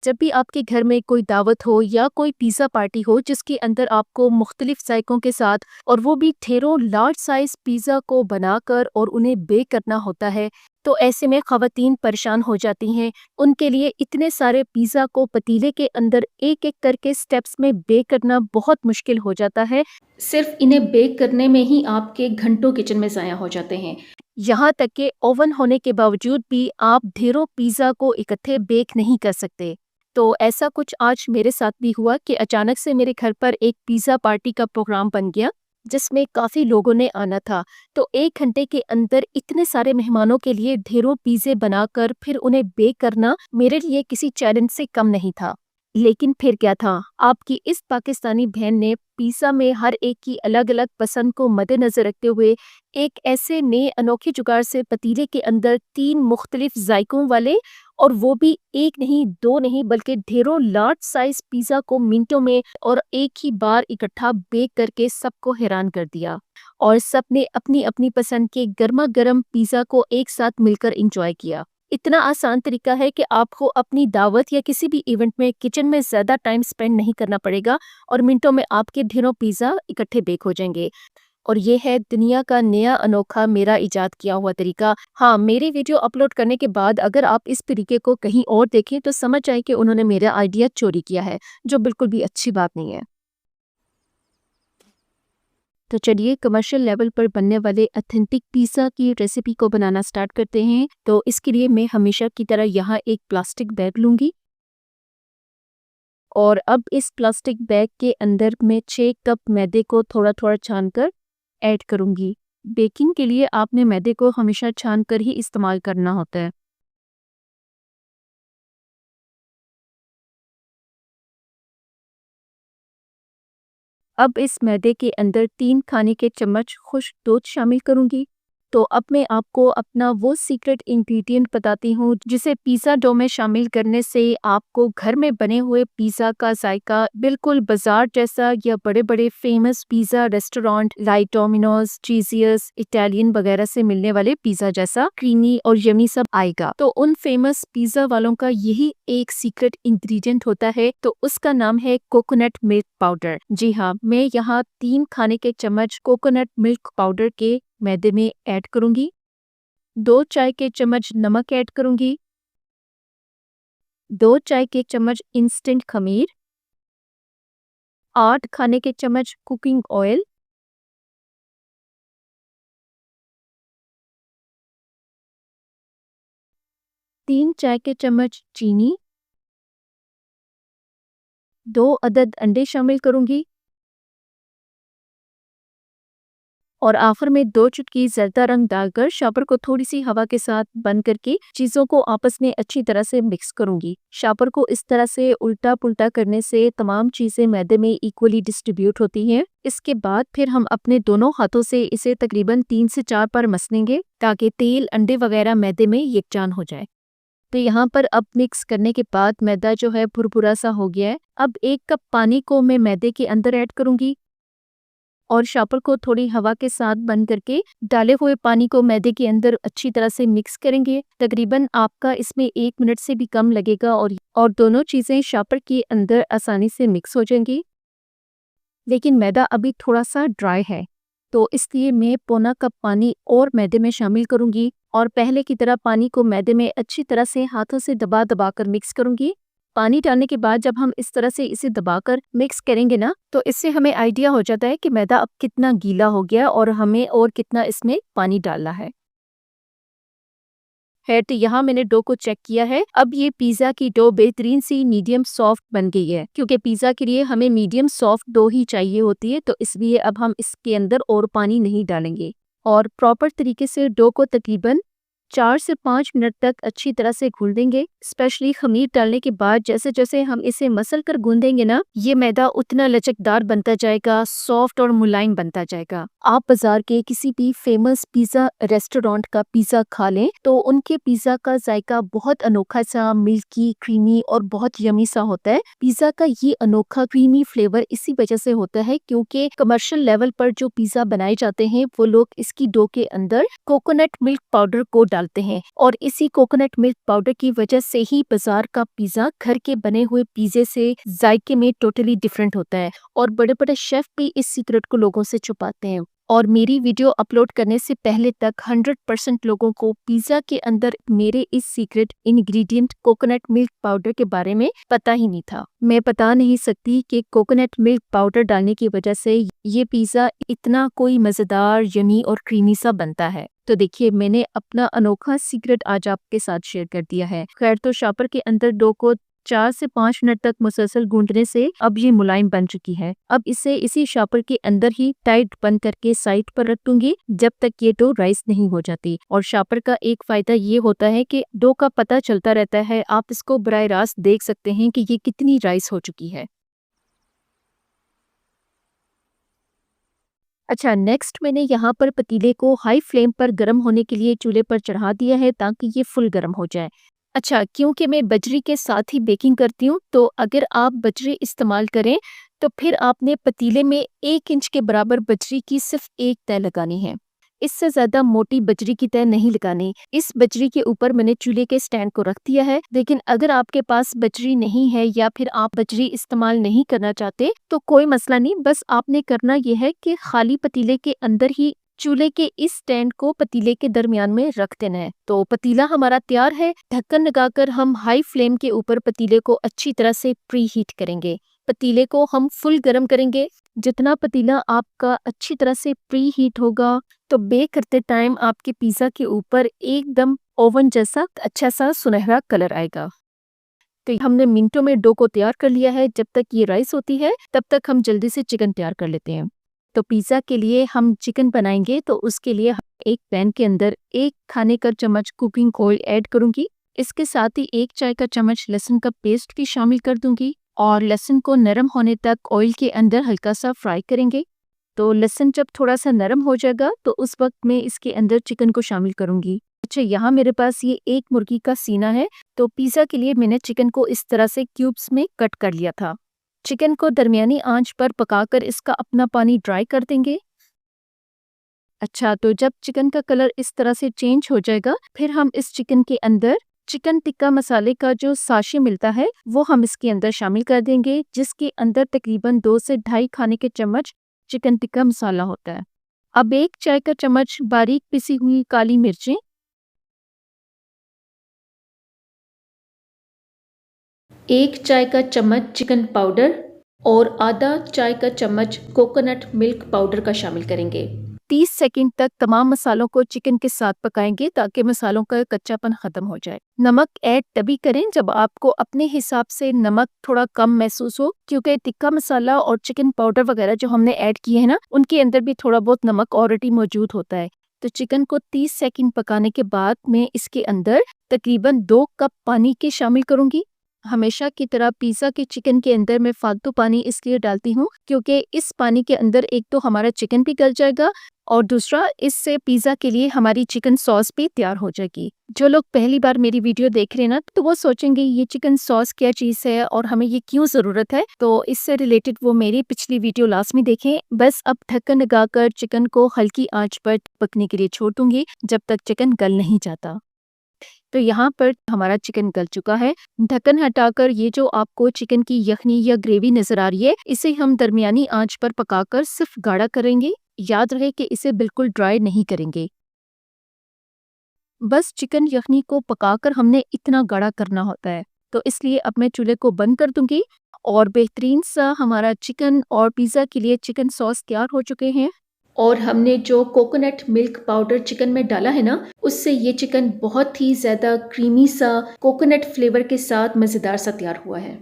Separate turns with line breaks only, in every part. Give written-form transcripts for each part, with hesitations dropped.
जब भी आपके घर में कोई दावत हो या कोई पिज़्ज़ा पार्टी हो जिसके अंदर आपको मुख्तलिफ ज़ायकों के साथ और वो भी ढेरों लार्ज साइज़ पिज़्ज़ा को बनाकर और उन्हें बेक करना होता है, तो ऐसे में ख़वातीन परेशान हो जाती हैं। उनके लिए इतने सारे पिज़्ज़ा को पतीले के अंदर एक-एक करके स्टेप्स में बेक करना बहुत मुश्किल हो जाता है। सिर्फ़ इन्हें बेक करने में ही आपके घंटों किचन में ज़ाया हो जाते हैं। यहाँ तक कि ओवन होने के बावजूद भी आप ढेरों पिज़्ज़ा को इकट्ठे बेक नहीं कर सकते। तो ऐसा कुछ आज मेरे साथ भी हुआ कि अचानक से मेरे घर पर एक पिज़्ज़ा पार्टी का प्रोग्राम बन गया, जिसमें काफ़ी लोगों ने आना था। तो 1 घंटे के अंदर इतने सारे मेहमानों के लिए ढेरों पिज़्ज़े बनाकर फिर उन्हें बेक करना मेरे लिए किसी चैलेंज से कम नहीं था। लेकिन फिर क्या था, आपकी इस पाकिस्तानी बहन ने पिज़्ज़ा में हर एक की अलग-अलग पसंद को मद्देनज़र रखते हुए एक ऐसे नए अनोखे जुगाड़ से पतीले के अंदर 3 मुख्तलिफ ज़ायकों वाले और वो भी 1 नहीं, 2 नहीं बल्कि ढेरों लार्ज साइज़ पिज़्ज़ा को मिनटों में और एक ही बार इकट्ठा बेक करके सबको हैरान कर दिया। और सबने अपनी-अपनी पसंद के गरमा-गरम पिज़्ज़ा को एक साथ मिलकर एन्जॉय किया। इतना आसान तरीका है कि आपको अपनी दावत या किसी भी इवेंट में किचन में ज़्यादा टाइम स्पेंड नहीं करना पड़ेगा और मिनटों में आपके ढेरों पिज़्ज़ा इकट्ठे बेक हो जाएंगे। और ये है दुनिया का नया अनोखा मेरा इजाद किया हुआ तरीका। हाँ, मेरी वीडियो अपलोड करने के बाद अगर आप इस तरीके को कहीं और देखें तो समझ आए कि उन्होंने मेरा आइडिया चोरी किया है, जो बिल्कुल भी अच्छी बात नहीं है। तो चलिए कमर्शियल लेवल पर बनने वाले ऑथेंटिक पिज़्ज़ा की रेसिपी को बनाना स्टार्ट करते हैं। तो इसके लिए मैं हमेशा की तरह यहाँ एक प्लास्टिक बैग लूँगी और अब इस प्लास्टिक बैग के अंदर मैं 6 कप मैदे को थोड़ा-थोड़ा छानकर ऐड करूँगी। बेकिंग के लिए आपने मैदे को हमेशा छानकर ही इस्तेमाल करना होता है। अब इस मैदे के अंदर 3 खाने के चम्मच खुश्क दूध शामिल करूँगी। तो अब मैं आपको अपना वो सीक्रेट इंग्रेडिएंट बताती हूँ जिसे पिज़्ज़ा डो में शामिल करने से आपको घर में बने हुए पिज़्ज़ा का जायका बिल्कुल बाजार जैसा या बड़े-बड़े famous pizza restaurant like Domino's, Cheezious, Italian वगैरह से मिलने वाले पिज़्ज़ा जैसा क्रीमी और यमी सब आएगा। तो उन फेमस पिज़्ज़ा वालों का यही एक सीक्रेट इंग्रेडिएंट होता है, तो उसका नाम है कोकोनट मिल्क पाउडर। जी हाँ, मैं यहाँ 3 खाने के चम्मच कोकोनट मिल्क पाउडर के मैदे में ऐड करूंगी। 2 चाय के चम्मच नमक ऐड करूंगी। 2 चाय के चम्मच इंस्टेंट खमीर। 8 खाने के चम्मच कुकिंग ऑयल। 3 चाय के चम्मच चीनी। 2 अदद अंडे शामिल करूंगी और आखिर में 2 चुटकी ज़रदा रंग डालकर शॉपर को थोड़ी सी हवा के साथ बंद करके चीज़ों को आपस में अच्छी तरह से मिक्स करूंगी। शॉपर को इस तरह से उल्टा पुल्टा करने से तमाम चीज़ें मैदे में इक्वली डिस्ट्रीब्यूट होती हैं। इसके बाद फिर हम अपने दोनों हाथों से इसे तकरीबन 3 से 4 बार मसलेंगे ताकि तेल, अंडे वगैरह मैदे में यकजान हो जाए। तो यहाँ पर अब मिक्स करने के बाद मैदा जो है भुरभुरा सा हो गया है। अब 1 कप पानी को मैं मैदे के अंदर ऐड करूंगी और शॉपर को थोड़ी हवा के साथ बंद करके डाले हुए पानी को मैदे के अंदर अच्छी तरह से मिक्स करेंगे। तकरीबन आपका इसमें 1 मिनट से भी कम लगेगा और दोनों चीज़ें शॉपर के अंदर आसानी से मिक्स हो जाएंगी। लेकिन मैदा अभी थोड़ा सा ड्राई है, तो इसलिए मैं पौना कप पानी और मैदे में शामिल करूंगी और पहले की तरह पानी को मैदे में अच्छी तरह से हाथों से दबा दबा कर मिक्स करूंगी। पानी डालने के बाद जब हम इस तरह से इसे दबाकर मिक्स करेंगे ना, तो इससे हमें आइडिया हो जाता है कि मैदा अब कितना गीला हो गया और हमें और कितना इसमें पानी डालना है। तो यहाँ मैंने डो को चेक किया है। अब ये पिज़्ज़ा की डो बेहतरीन सी मीडियम सॉफ्ट बन गई है, क्योंकि पिज़्ज़ा के लिए हमें मीडियम सॉफ्ट डो ही चाहिए होती है, तो इसलिए अब हम इसके अंदर और पानी नहीं डालेंगे और प्रॉपर तरीके से डो को तकरीबन 4 से 5 मिनट तक अच्छी तरह से घुल देंगे। स्पेशली खमीर डालने के बाद जैसे जैसे हम इसे मसल कर गूंदेंगे ना, ये मैदा उतना लचकदार बनता जाएगा, सॉफ्ट और मुलायम बनता जाएगा। आप बाजार के किसी भी फेमस पिज़्ज़ा रेस्टोरेंट का पिज़्ज़ा खा लें तो उनके पिज़्ज़ा का जायका बहुत अनोखा सा मिल्की, क्रीमी और बहुत यमी सा होता है। पिज़्ज़ा का ये अनोखा क्रीमी फ्लेवर इसी वजह से होता है क्योंकि कमर्शियल लेवल पर जो पिज़्ज़ा बनाए जाते हैं वो लोग इसकी डो के अंदर कोकोनट मिल्क पाउडर को डालते हैं और इसी कोकोनट मिल्क पाउडर की वजह से ही बाजार का पिज्जा घर के बने हुए पिज्जे से जायके में टोटली डिफरेंट होता है और बड़े बड़े शेफ भी इस सीक्रेट को लोगों से छुपाते हैं। और मेरी वीडियो अपलोड करने से पहले तक 100% लोगों को पिज्जा के अंदर मेरे इस secret ingredient coconut milk powder के बारे में पता ही नहीं था। मैं बता नहीं सकती कि कोकोनट मिल्क पाउडर डालने की वजह से ये पिज्जा इतना कोई मजेदार, यमी और क्रीमी सा बनता है। तो देखिए, मैंने अपना अनोखा सीक्रेट आज आपके साथ शेयर कर दिया है। खैर, तो शॉपर के अंदर डो को 4 से 5 मिनट तक मुसलसल गूंदने से अब ये मुलायम बन चुकी है। अब इसे इसी शॉपर के अंदर ही टाइट बंद करके साइड पर रख दूंगी जब तक ये डो राइस नहीं हो जाती। और शॉपर का एक फायदा ये होता है कि डो का पता चलता रहता है, आप इसको बराह रास्त देख सकते हैं कि ये कितनी राइस हो चुकी है। अच्छा, नेक्स्ट मैंने यहाँ पर पतीले को हाई फ्लेम पर गर्म होने के लिए चूल्हे पर चढ़ा दिया है ताकि ये फुल गर्म हो जाए। अच्छा, क्योंकि मैं बजरी के साथ ही बेकिंग करती हूँ, तो अगर आप बजरी इस्तेमाल करें तो फिर आपने पतीले में 1 इंच के बराबर बजरी की सिर्फ एक तह लगानी है। इससे ज़्यादा मोटी बजरी की तह नहीं लगानी। इस बजरी के ऊपर मैंने चूल्हे के स्टैंड को रख दिया है, लेकिन अगर आपके पास बजरी नहीं है या फिर आप बजरी इस्तेमाल नहीं करना चाहते तो कोई मसला नहीं। बस आपने करना यह है कि खाली पतीले के अंदर ही चूल्हे के इस स्टैंड को पतीले के दरमियान में रख देना है। तो पतीला हमारा तैयार है। ढक्कन लगाकर हम हाई फ्लेम के ऊपर पतीले को अच्छी तरह से प्री हीट करेंगे। पतीले को हम फुल गर्म करेंगे। जितना पतीला आपका अच्छी तरह से प्री हीट होगा तो बेक करते टाइम आपके पिज्जा के ऊपर एकदम ओवन जैसा अच्छा सा सुनहरा कलर आएगा। तो हमने मिनटों में डो को तैयार कर लिया है। जब तक ये राइस होती है तब तक हम जल्दी से चिकन तैयार कर लेते हैं। तो पिज्जा के लिए हम चिकन बनाएंगे, तो उसके लिए एक पैन के अंदर 1 खाने का चम्मच कुकिंग ऑयल ऐड करूंगी। इसके साथ ही 1 चाय का चम्मच लहसुन का पेस्ट भी शामिल कर दूंगी और लहसुन को नरम होने तक ऑयल के अंदर हल्का सा फ्राई करेंगे। तो लहसुन जब थोड़ा सा नरम हो जाएगा तो उस वक्त मैं इसके अंदर चिकन को शामिल करूंगी। अच्छा, यहाँ मेरे पास ये 1 मुर्गी का सीना है। तो पिज्जा के लिए मैंने चिकन को इस तरह से क्यूब्स में कट कर लिया था। चिकन को दरमियानी आंच पर पकाकर इसका अपना पानी ड्राई कर देंगे। अच्छा, तो जब चिकन का कलर इस तरह से चेंज हो जाएगा फिर हम इस चिकन के अंदर चिकन टिक्का मसाले का जो साशे मिलता है वो हम इसके अंदर शामिल कर देंगे, जिसके अंदर तकरीबन 2 से 2.5 खाने के चम्मच चिकन टिक्का मसाला होता है। अब 1 चाय का चम्मच बारीक पिसी हुई काली मिर्चें, 1 चाय का चम्मच चिकन पाउडर और आधा चाय का चम्मच कोकोनट मिल्क पाउडर का शामिल करेंगे। 30 सेकंड तक तमाम मसालों को चिकन के साथ पकाएंगे ताकि मसालों का कच्चापन खत्म हो जाए। नमक ऐड तभी करें जब आपको अपने हिसाब से नमक थोड़ा कम महसूस हो, क्योंकि टिक्का मसाला और चिकन पाउडर वगैरह जो हमने ऐड किए हैं ना, उनके अंदर भी थोड़ा बहुत नमक ऑलरेडी मौजूद होता है। तो चिकन को 30 सेकंड पकाने के बाद मैं इसके अंदर तकरीबन 2 कप पानी के शामिल करूंगी। हमेशा की तरह पिज्जा के चिकन के अंदर मैं फालतू पानी इसलिए डालती हूँ क्योंकि इस पानी के अंदर एक तो हमारा चिकन भी गल जाएगा और दूसरा इससे पिज्जा के लिए हमारी चिकन सॉस भी तैयार हो जाएगी। जो लोग पहली बार मेरी वीडियो देख रहे हैं ना, तो वो सोचेंगे ये चिकन सॉस क्या चीज़ है और हमें ये क्यों ज़रूरत है। तो इससे रिलेटेड वो मेरी पिछली वीडियो लास्ट में देखें। बस अब ढक्कन लगाकर चिकन को हल्की आंच पर पकने के लिए छोड़ दूंगी जब तक चिकन गल नहीं जाता। तो यहाँ पर हमारा चिकन गल चुका है। ढक्कन हटाकर ये जो आपको चिकन की यखनी या ग्रेवी नजर आ रही है, इसे हम दरमियानी आंच पर पकाकर सिर्फ गाढ़ा करेंगे। याद रहे कि इसे बिल्कुल ड्राई नहीं करेंगे। बस चिकन यखनी को पकाकर हमने इतना गाढ़ा करना होता है। तो इसलिए अब मैं चूल्हे को बंद कर दूंगी और बेहतरीन सा हमारा चिकन और पिज़्ज़ा के लिए चिकन सॉस तैयार हो चुके हैं। और हमने जो कोकोनट मिल्क पाउडर चिकन में डाला है ना, उससे ये चिकन बहुत ही ज़्यादा क्रीमी सा कोकोनट फ्लेवर के साथ मज़ेदार सा तैयार हुआ है।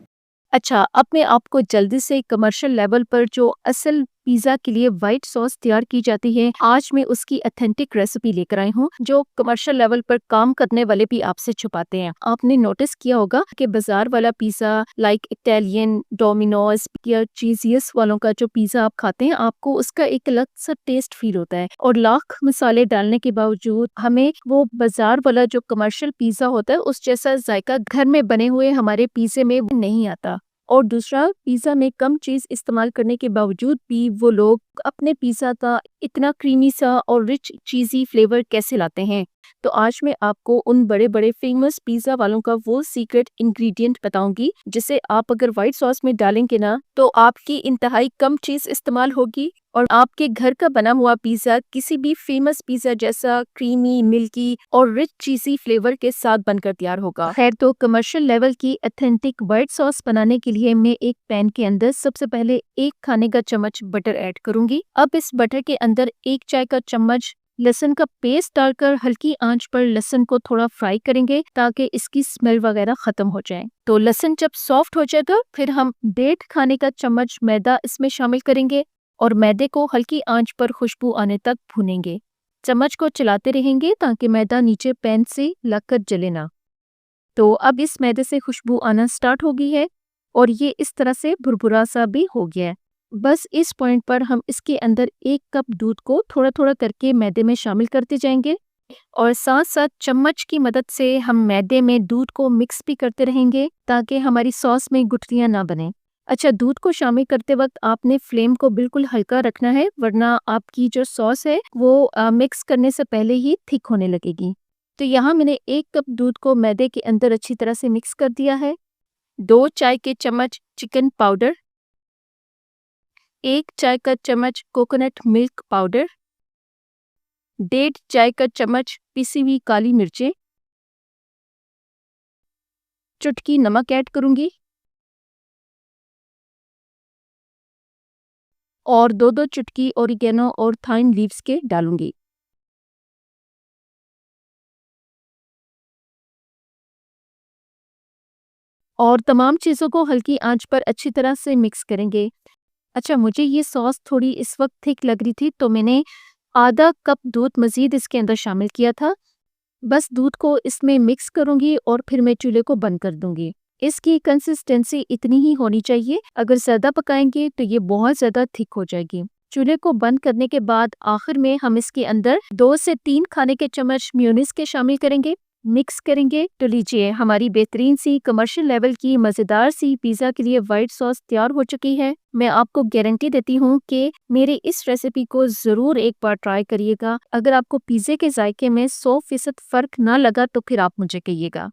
अच्छा, अब मैं आपको जल्दी से कमर्शियल लेवल पर जो असल पिज़्ज़ा के लिए वाइट सॉस तैयार की जाती है, आज मैं उसकी ऑथेंटिक रेसिपी लेकर आई हूँ जो कमर्शियल लेवल पर काम करने वाले भी आपसे छुपाते हैं। आपने नोटिस किया होगा कि बाजार वाला पिज़्ज़ा लाइक इटालियन, डोमिनोज या चीज़ियस वालों का जो पिज़्ज़ा आप खाते हैं, आपको उसका एक अलग सा टेस्ट फील होता है और लाख मसाले डालने के बावजूद हमें वो बाजार वाला जो कमर्शियल पिज़्ज़ा होता है उस जैसा जायका घर में बने हुए हमारे पिज़्ज़े में नहीं आता। और दूसरा, पिज़्ज़ा में कम चीज़ इस्तेमाल करने के बावजूद भी वो लोग अपने पिज़्ज़ा का इतना क्रीमी सा और रिच चीज़ी फ्लेवर कैसे लाते हैं। तो आज मैं आपको उन बड़े-बड़े फेमस पिज़्ज़ा वालों का वो सीक्रेट इंग्रेडिएंट बताऊँगी, जिसे आप अगर व्हाइट सॉस में डालेंगे ना, तो आपकी इंतहाई कम चीज़ इस्तेमाल होगी और आपके घर का बना हुआ पिज़्ज़ा किसी भी फेमस पिज़्ज़ा जैसा क्रीमी, मिल्की और रिच चीज़ी फ्लेवर के साथ बनकर तैयार होगा। खैर, तो कमर्शियल लेवल की ऑथेंटिक व्हाइट सॉस बनाने के लिए मैं एक पैन के अंदर सबसे पहले 1 खाने का चम्मच बटर ऐड करूँगी। अब इस बटर के अंदर 1 चाय का चम्मच लहसुन का पेस्ट डालकर हल्की आंच पर लहसुन को थोड़ा फ्राई करेंगे ताकि इसकी स्मेल वगैरह खत्म हो जाए। तो लहसुन जब सॉफ्ट हो जाएगा, फिर हम 1.5 खाने का चम्मच मैदा इसमें शामिल करेंगे और मैदे को हल्की आंच पर खुशबू आने तक भूनेंगे। चम्मच को चलाते रहेंगे ताकि मैदा नीचे पैन से लगकर जले ना। तो अब इस मैदे से खुशबू आना स्टार्ट हो गई है और ये इस तरह से भुरभुरा सा भी हो गया है। बस इस पॉइंट पर हम इसके अंदर 1 कप दूध को थोड़ा-थोड़ा करके मैदे में शामिल करते जाएंगे और साथ-साथ चम्मच की मदद से हम मैदे में दूध को मिक्स भी करते रहेंगे ताकि हमारी सॉस में गुठलियां ना बने। अच्छा, दूध को शामिल करते वक्त आपने फ्लेम को बिल्कुल हल्का रखना है, वरना आपकी जो सॉस है वो मिक्स करने से पहले ही थिक होने लगेगी। तो यहाँ मैंने 1 कप दूध को मैदे के अंदर अच्छी तरह से मिक्स कर दिया है। 2 चाय के चम्मच चिकन पाउडर, 1 चाय का चम्मच कोकोनट मिल्क पाउडर, 1.5 चाय का चम्मच पिसी हुई काली मिर्चें, चुटकी नमक ऐड करूंगी और 2-2 चुटकी ओरिगेनो और थाइन लीव्स के डालूंगी। और तमाम चीज़ों को हल्की आंच पर अच्छी तरह से मिक्स करेंगे। अच्छा, मुझे ये सॉस थोड़ी इस वक्त थिक लग रही थी, तो मैंने आधा कप दूध मज़ीद इसके अंदर शामिल किया था। बस दूध को इसमें मिक्स करूँगी और फिर मैं चूल्हे को बंद कर दूँगी। इसकी कंसिस्टेंसी इतनी ही होनी चाहिए, अगर ज़्यादा पकाएँगे तो ये बहुत ज़्यादा थिक हो जाएगी। चूल्हे को बंद करने के बाद आखिर में हम इसके अंदर 2 से 3 खाने के चम्मच मेयोनीज़ के शामिल करेंगे, मिक्स करेंगे। तो लीजिए, हमारी बेहतरीन सी कमर्शियल लेवल की मज़ेदार सी पिज़्ज़ा के लिए व्हाइट सॉस तैयार हो चुकी है। मैं आपको गारंटी देती हूँ कि मेरे इस रेसिपी को ज़रूर एक बार ट्राई करिएगा। अगर आपको पिज़्ज़े के जायके में 100% फ़र्क ना लगा तो फिर आप मुझे कहिएगा।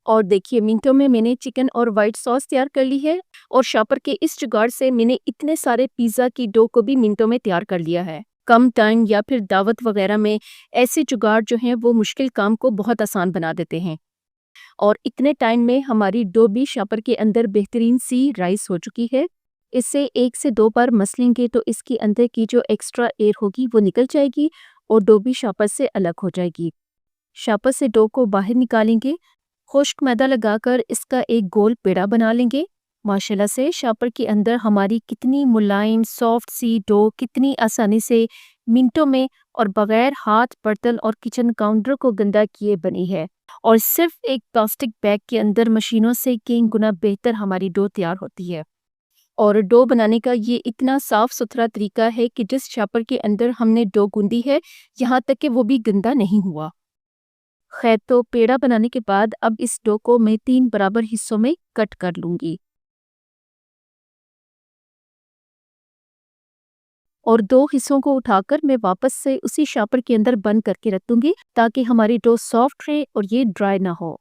और देखिए, मिनटों में मैंने चिकन और व्हाइट सॉस तैयार कर ली है और शॉपर के इस जुगाड़ से मैंने इतने सारे पिज़्ज़ा की डो को भी मिनटों में तैयार कर लिया है। कम टाइम या फिर दावत वगैरह में ऐसे जुगाड़ जो हैं वो मुश्किल काम को बहुत आसान बना देते हैं। और इतने टाइम में हमारी डो भी शॉपर के अंदर बेहतरीन सी राइस हो चुकी है। इसे 1 से 2 बार मसलेंगे तो इसके अंदर की जो एक्स्ट्रा एयर होगी वो निकल जाएगी और डो भी शॉपर से अलग हो जाएगी। शॉपर से डो को बाहर निकालेंगे, खुश्क मैदा लगाकर इसका एक गोल पेड़ा बना लेंगे। माशाल्लाह से शॉपर के अंदर हमारी कितनी मुलायम सॉफ्ट सी डो कितनी आसानी से मिनटों में और बगैर हाथ, बर्तन और किचन काउंटर को गंदा किए बनी है और सिर्फ एक प्लास्टिक बैग के अंदर मशीनों से कई गुना बेहतर हमारी डो तैयार होती है। और डो बनाने का ये इतना साफ सुथरा तरीका है कि जिस शॉपर के अंदर हमने डो गूंदी है, यहाँ तक कि वो भी गंदा नहीं हुआ। खैर, तो पेड़ा बनाने के बाद अब इस डो को मैं 3 बराबर हिस्सों में कट कर लूंगी और 2 हिस्सों को उठाकर मैं वापस से उसी शॉपर के अंदर बंद करके रख दूंगी ताकि हमारी डो सॉफ्ट रहे और ये ड्राई ना हो।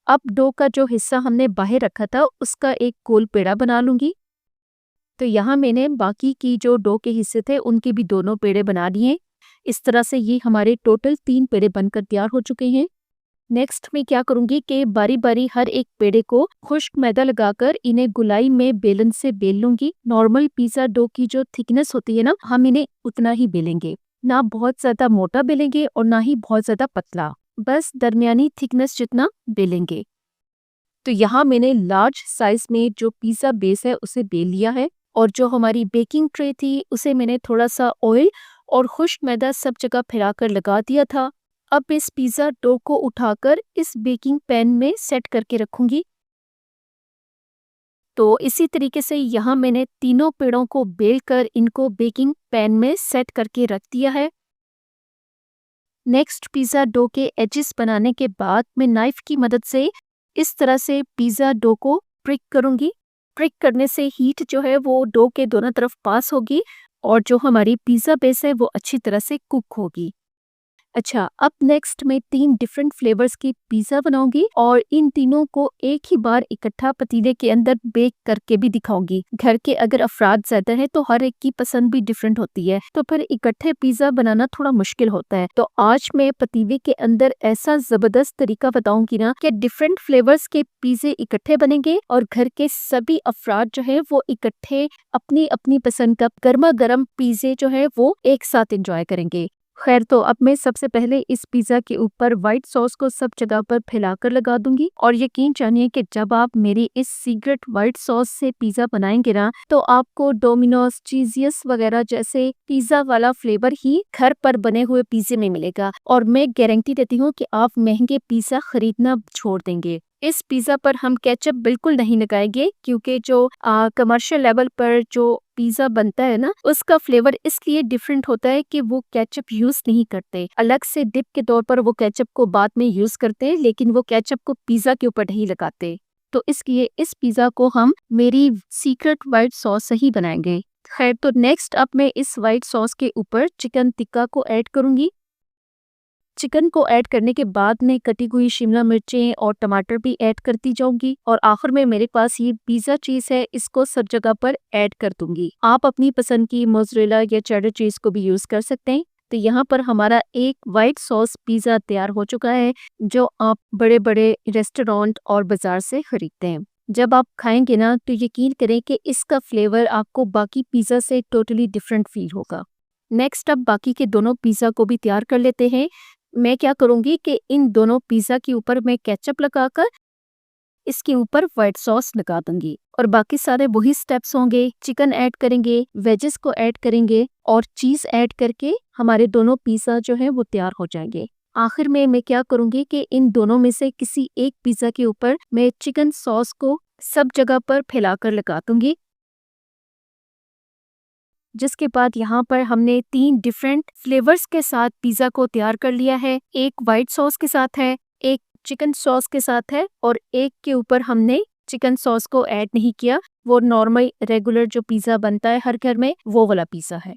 अब डो का जो हिस्सा हमने बाहर रखा था उसका एक गोल पेड़ा बना लूंगी। तो यहाँ मैंने बाकी की जो डो के हिस्से थे उनके भी दोनों पेड़े बना लिए। इस तरह से ये हमारे टोटल 3 पेड़े बनकर तैयार हो चुके हैं। नेक्स्ट मैं क्या करूंगी कि बारी बारी हर एक पेड़े को खुश्क मैदा लगाकर इन्हें गुलाई में बेलन से बेल लूंगी। नॉर्मल पिज्जा डो की जो थिकनेस होती है ना, हम इन्हें उतना ही बेलेंगे, ना बहुत ज्यादा मोटा बेलेंगे और ना ही बहुत ज्यादा पतला, बस दरमियानी थिकनेस जितना बेलेंगे। तो यहाँ मैंने लार्ज साइज में जो पिज्जा बेस है उसे बेल लिया है और जो हमारी बेकिंग ट्रे थी उसे मैंने थोड़ा सा ऑयल और खुश्क मैदा सब जगह फैलाकर लगा दिया था। अब इस पिज़्ज़ा डो को उठाकर इस बेकिंग पैन में सेट करके रखूंगी। तो इसी तरीके से यहाँ मैंने तीनों पेड़ों को बेलकर इनको बेकिंग पैन में सेट करके रख दिया है। नेक्स्ट पिज़्ज़ा डो के एजेस बनाने के बाद मैं नाइफ की मदद से इस तरह से पिज़्ज़ा डो को प्रिक करूंगी। प्रिक करने से हीट जो है वो डो के दोनों तरफ पास होगी और जो हमारी पिज़्ज़ा बेस है वो अच्छी तरह से कुक होगी। अच्छा, अब नेक्स्ट मैं 3 डिफरेंट फ्लेवर्स की पिज़्ज़ा बनाऊँगी और इन तीनों को एक ही बार इकट्ठा पतीले के अंदर बेक करके भी दिखाऊँगी। घर के अगर अफ़राद ज़्यादा हैं तो हर एक की पसंद भी डिफरेंट होती है, तो फिर इकट्ठे पिज़्ज़ा बनाना थोड़ा मुश्किल होता है। तो आज मैं पतीले के अंदर ऐसा ज़बरदस्त तरीका बताऊँगी ना कि डिफरेंट फ्लेवर्स के पिज़्ज़े इकट्ठे बनेंगे और घर के सभी अफ़राद जो है वो इकट्ठे अपनी-अपनी पसंद का गरमा-गरम पिज़्ज़े जो है वो एक साथ एन्जॉय करेंगे। खैर, तो अब मैं सबसे पहले इस पिज़्ज़ा के ऊपर व्हाइट सॉस को सब जगह पर फैलाकर लगा दूंगी और यकीन जानिए कि जब आप मेरी इस सीक्रेट व्हाइट सॉस से पिज़्ज़ा बनाएंगे ना तो आपको डोमिनोज, चीज़ियस वगैरह जैसे पिज़्ज़ा वाला फ्लेवर ही घर पर बने हुए पिज़्ज़े में मिलेगा और मैं गारंटी देती हूँ कि आप महंगे पिज़्ज़ा खरीदना छोड़ देंगे। इस पिज़्ज़ा पर हम केचप बिल्कुल नहीं लगाएंगे क्योंकि जो कमर्शियल लेवल पर जो पिज़्ज़ा बनता है ना उसका फ्लेवर इसलिए डिफरेंट होता है कि वो केचप यूज नहीं करते, अलग से डिप के तौर पर वो केचप को बाद में यूज करते हैं लेकिन वो केचप को पिज़्ज़ा के ऊपर नहीं लगाते। तो इसलिए इस पिज़्ज़ा को हम मेरी सीक्रेट व्हाइट सॉस से ही बनाएंगे। खैर, तो नेक्स्ट अब मैं इस व्हाइट सॉस के ऊपर चिकन टिक्का को ऐड करूंगी। चिकन को ऐड करने के बाद मैं कटी हुई शिमला मिर्चें और टमाटर भी ऐड करती जाऊंगी और आखिर में मेरे पास ये पिज़्ज़ा चीज़ है, इसको सब जगह पर ऐड कर दूंगी। आप अपनी पसंद की मोज़रेला या चेडर चीज़ को भी यूज़ कर सकते हैं। तो यहाँ पर हमारा एक व्हाइट सॉस पिज़्ज़ा तैयार हो चुका है जो आप बड़े बड़े रेस्टोरेंट और बाजार से खरीदते हैं। जब आप खाएंगे ना तो यकीन करें कि इसका फ्लेवर आपको बाकी पिज़्ज़ा से टोटली डिफरेंट फील होगा। नेक्स्ट अब बाकी के दोनों पिज़्ज़ा को भी तैयार कर लेते हैं। मैं क्या करूंगी कि इन दोनों पिज़्ज़ा के ऊपर मैं केचप लगाकर इसके ऊपर व्हाइट सॉस लगा दूंगी और बाकी सारे वही स्टेप्स होंगे। चिकन ऐड करेंगे, वेजेस को ऐड करेंगे और चीज़ ऐड करके हमारे दोनों पिज़्ज़ा जो है वो तैयार हो जाएंगे। आखिर में मैं क्या करूंगी कि इन दोनों में से किसी एक पिज़्ज़ा के ऊपर मैं चिकन सॉस को सब जगह पर फैलाकर लगा दूंगी, जिसके बाद यहाँ पर हमने 3 डिफरेंट फ्लेवर्स के साथ पिज़्ज़ा को तैयार कर लिया है। एक व्हाइट सॉस के साथ है, एक चिकन सॉस के साथ है और एक के ऊपर हमने चिकन सॉस को ऐड नहीं किया। वो नॉर्मल रेगुलर जो पिज़्ज़ा बनता है हर घर में वो वाला पिज़्ज़ा है।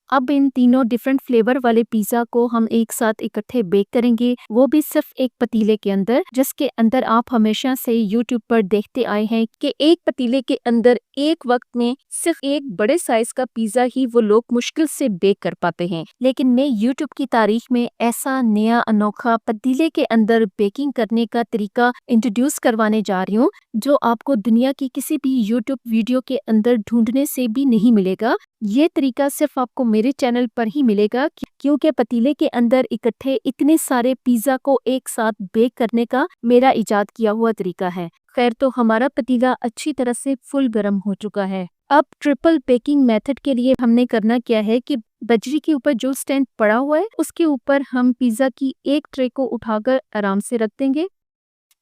अब इन तीनों डिफरेंट फ्लेवर वाले पिज़्ज़ा को हम एक साथ इकट्ठे बेक करेंगे, वो भी सिर्फ एक पतीले के अंदर, जिसके अंदर आप हमेशा से यूट्यूब पर देखते आए हैं कि एक पतीले के अंदर एक वक्त में सिर्फ एक बड़े साइज का पिज़्ज़ा ही वो लोग मुश्किल से बेक कर पाते हैं। लेकिन मैं यूट्यूब की तारीख में ऐसा नया अनोखा पतीले के अंदर बेकिंग करने का तरीका इंट्रोड्यूस करवाने जा रही हूँ जो आपको दुनिया की किसी भी यूट्यूब वीडियो के अंदर ढूंढने से भी नहीं मिलेगा। ये तरीका सिर्फ आपको मेरे चैनल पर ही मिलेगा क्योंकि पतीले के अंदर इकट्ठे इतने सारे पिज़्ज़ा को एक साथ बेक करने का मेरा इजाद किया हुआ तरीका है। खैर, तो हमारा पतीला अच्छी तरह से फुल गर्म हो चुका है। अब ट्रिपल बेकिंग मेथड के लिए हमने करना क्या है कि बजरी के ऊपर जो स्टैंड पड़ा हुआ है उसके ऊपर हम पिज़्ज़ा की एक ट्रे को उठाकर आराम से रख देंगे।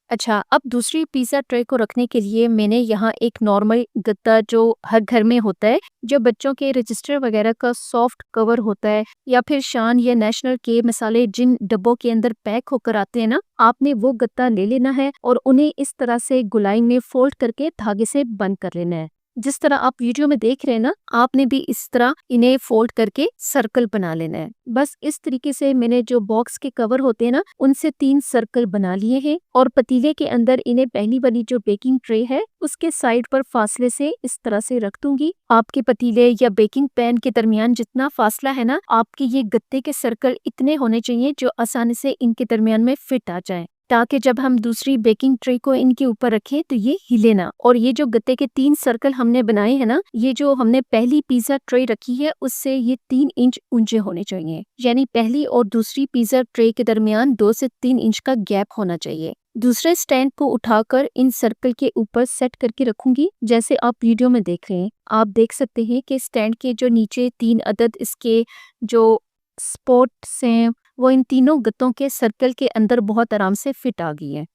अच्छा, अब दूसरी पिज़्ज़ा ट्रे को रखने के लिए मैंने यहाँ एक नॉर्मल गत्ता जो हर घर में होता है, जो बच्चों के रजिस्टर वगैरह का सॉफ्ट कवर होता है या फिर शान या नेशनल के मसाले जिन डब्बों के अंदर पैक होकर आते हैं ना, आपने वो गत्ता ले लेना है और उन्हें इस तरह से गोलाई में फोल्ड करके धागे से बंद कर लेना है। जिस तरह आप वीडियो में देख रहे हैं ना, आपने भी इस तरह इन्हें फोल्ड करके सर्कल बना लेना है। बस इस तरीके से मैंने जो बॉक्स के कवर होते हैं ना उनसे 3 सर्कल बना लिए हैं और पतीले के अंदर इन्हें पहली वाली जो बेकिंग ट्रे है उसके साइड पर फासले से इस तरह से रख दूंगी। आपके पतीले या बेकिंग पैन के दरमियान जितना फासला है ना, आपके ये गत्ते के सर्कल इतने होने चाहिए जो आसानी से इनके दरमियान में फिट आ जाए, ताकि जब हम दूसरी बेकिंग ट्रे को इनके ऊपर रखें तो ये हिले ना। और ये जो गत्ते के 3 सर्कल हमने बनाए हैं ना, ये जो हमने पहली पिज़्ज़ा ट्रे रखी है उससे ये 3 इंच ऊंचे होने चाहिए, यानी पहली और दूसरी पिज़्ज़ा ट्रे के दरमियान 2 से 3 इंच का गैप होना चाहिए। दूसरे स्टैंड को उठाकर इन सर्कल के ऊपर सेट करके रखूंगी, जैसे आप वीडियो में देख रहे हैं। आप देख सकते हैं कि स्टैंड के जो नीचे 3 अदद इसके जो स्पॉट्स हैं वो इन तीनों गत्तों के सर्कल के अंदर बहुत आराम से फिट आ गई है।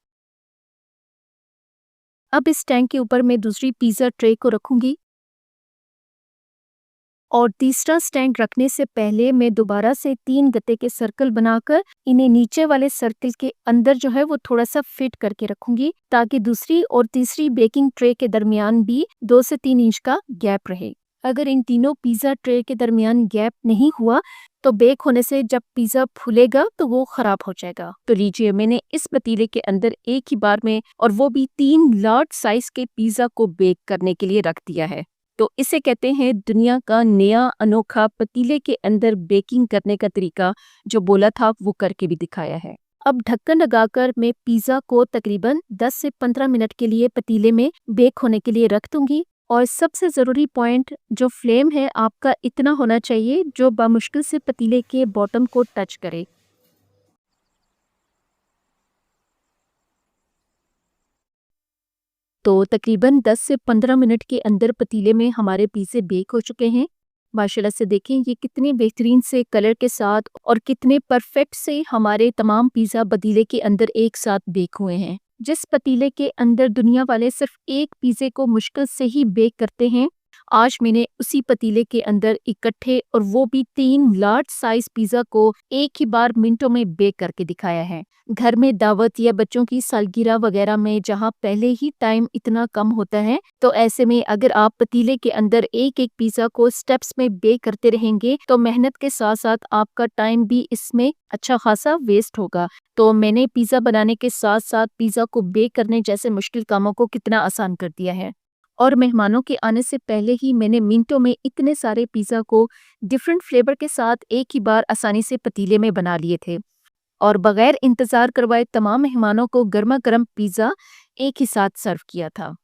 अब इस स्टैंड के ऊपर मैं दूसरी पिज़्ज़ा ट्रे को रखूंगी और तीसरा स्टैंड रखने से पहले मैं दोबारा से 3 गत्ते के सर्कल बनाकर इन्हें नीचे वाले सर्कल के अंदर जो है वो थोड़ा सा फिट करके रखूंगी, ताकि दूसरी और तीसरी बेकिंग ट्रे के दरमियान भी 2 से 3 इंच का गैप रहे। अगर इन तीनों पिज़्ज़ा ट्रे के दरमियान गैप नहीं हुआ तो बेक होने से जब पिज़्ज़ा फूलेगा तो वो खराब हो जाएगा। तो लीजिए, मैंने इस पतीले के अंदर एक ही बार में और वो भी 3 लार्ज साइज के पिज़्ज़ा को बेक करने के लिए रख दिया है। तो इसे कहते हैं दुनिया का नया अनोखा पतीले के अंदर बेकिंग करने का तरीका। जो बोला था वो करके भी दिखाया है। अब ढक्कन लगाकर मैं पिज़्ज़ा को तकरीबन 10 से 15 मिनट के लिए पतीले में बेक होने के लिए रख दूंगी। और सबसे ज़रूरी पॉइंट, जो फ्लेम है आपका इतना होना चाहिए जो बामुश्किल से पतीले के बॉटम को टच करे। तो तकरीबन 10 से 15 मिनट के अंदर पतीले में हमारे पिज़्ज़े बेक हो चुके हैं। माशाल्लाह से देखें ये कितने बेहतरीन से कलर के साथ और कितने परफेक्ट से हमारे तमाम पिज़्ज़ा पतीले के अंदर एक साथ बेक हुए हैं। जिस पतीले के अंदर दुनिया वाले सिर्फ एक पिज़्ज़े को मुश्किल से ही बेक करते हैं, आज मैंने उसी पतीले के अंदर इकट्ठे और वो भी 3 लार्ज साइज पिज़्ज़ा को एक ही बार मिनटों में बेक करके दिखाया है। घर में दावत या बच्चों की सालगिरह वगैरह में जहाँ पहले ही टाइम इतना कम होता है, तो ऐसे में अगर आप पतीले के अंदर एक एक पिज़्ज़ा को स्टेप्स में बेक करते रहेंगे तो मेहनत के साथ साथ आपका टाइम भी इसमें अच्छा खासा वेस्ट होगा। तो मैंने पिज़्ज़ा बनाने के साथ साथ पिज़्ज़ा को बेक करने जैसे मुश्किल कामों को कितना आसान कर दिया है। और मेहमानों के आने से पहले ही मैंने मिनटों में इतने सारे पिज़्ज़ा को डिफरेंट फ्लेवर के साथ एक ही बार आसानी से पतीले में बना लिए थे और बगैर इंतज़ार करवाए तमाम मेहमानों को गर्मा गर्म पिज़्ज़ा एक ही साथ सर्व किया था।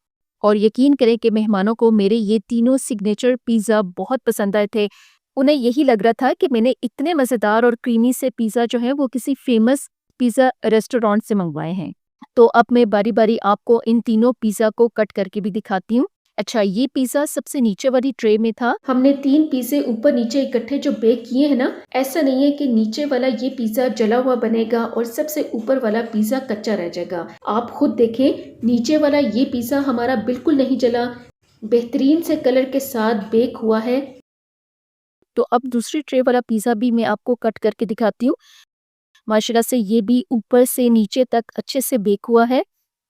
और यकीन करें कि मेहमानों को मेरे ये तीनों सिग्नेचर पिज़्ज़ा बहुत पसंद आए थे। उन्हें यही लग रहा था कि मैंने इतने मज़ेदार और क्रीमी से पिज़्ज़ा जो है वो किसी फेमस पिज़्ज़ा रेस्टोरेंट से मंगवाए हैं। तो अब मैं बारी बारी आपको इन तीनों पिज़्ज़ा को कट करके भी दिखाती हूँ। अच्छा, ये पिज़्ज़ा सबसे नीचे वाली ट्रे में था। हमने 3 पिज़्ज़े ऊपर नीचे इकट्ठे जो बेक किए हैं ना, ऐसा नहीं है कि नीचे वाला ये पिज़्ज़ा जला हुआ बनेगा और सबसे ऊपर वाला पिज़्ज़ा कच्चा रह जाएगा। आप खुद देखें, नीचे वाला ये पिज़्ज़ा हमारा बिल्कुल नहीं जला, बेहतरीन से कलर के साथ बेक हुआ है। तो अब दूसरी ट्रे वाला पिज़्ज़ा भी मैं आपको कट करके दिखाती हूँ। माशाल्लाह से ये भी ऊपर से नीचे तक अच्छे से बेक हुआ है,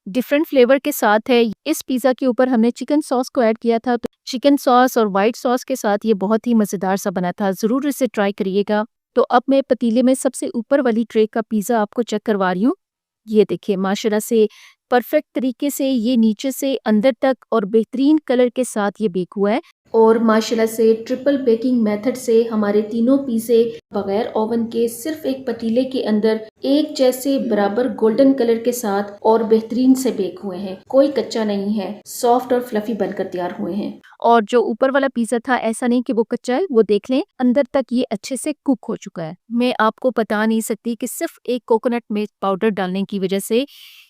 डिफरेंट फ्लेवर के साथ है। इस पिज़्ज़ा के ऊपर हमने चिकन सॉस को ऐड किया था, तो चिकन सॉस और वाइट सॉस के साथ ये बहुत ही मज़ेदार सा बना था। ज़रूर इसे ट्राई करिएगा। तो अब मैं पतीले में सबसे ऊपर वाली ट्रे का पिज़्ज़ा आपको चेक करवा रही हूँ। ये देखिए, माशाल्लाह से परफेक्ट तरीके से ये नीचे से अंदर तक और बेहतरीन कलर के साथ ये बेक हुआ है। और माशाल्लाह से ट्रिपल बेकिंग मेथड से हमारे तीनों पिज़्ज़े बगैर ओवन के सिर्फ एक पतीले के अंदर एक जैसे बराबर गोल्डन कलर के साथ और बेहतरीन से बेक हुए हैं। कोई कच्चा नहीं है, सॉफ्ट और फ्लफी बनकर तैयार हुए हैं। और जो ऊपर वाला पिज़्ज़ा था, ऐसा नहीं कि वो कच्चा है, वो देख लें अंदर तक ये अच्छे से कुक हो चुका है। मैं आपको बता नहीं सकती कि सिर्फ एक कोकोनट मिल्क पाउडर डालने की वजह से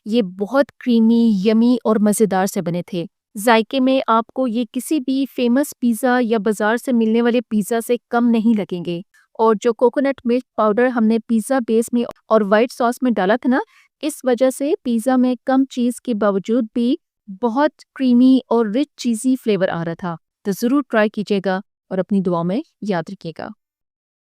ये बहुत क्रीमी, यमी और मज़ेदार से बने थे। जायके में आपको ये किसी भी फेमस पिज़्ज़ा या बाजार से मिलने वाले पिज़्ज़ा से कम नहीं लगेंगे। और जो कोकोनट मिल्क पाउडर हमने पिज़्ज़ा बेस में और वाइट सॉस में डाला था ना, इस वजह से पिज़्ज़ा में कम चीज़ के बावजूद भी बहुत क्रीमी और रिच चीज़ी फ्लेवर आ रहा था। तो ज़रूर ट्राई कीजिएगा और अपनी दुआ में याद रखिएगा।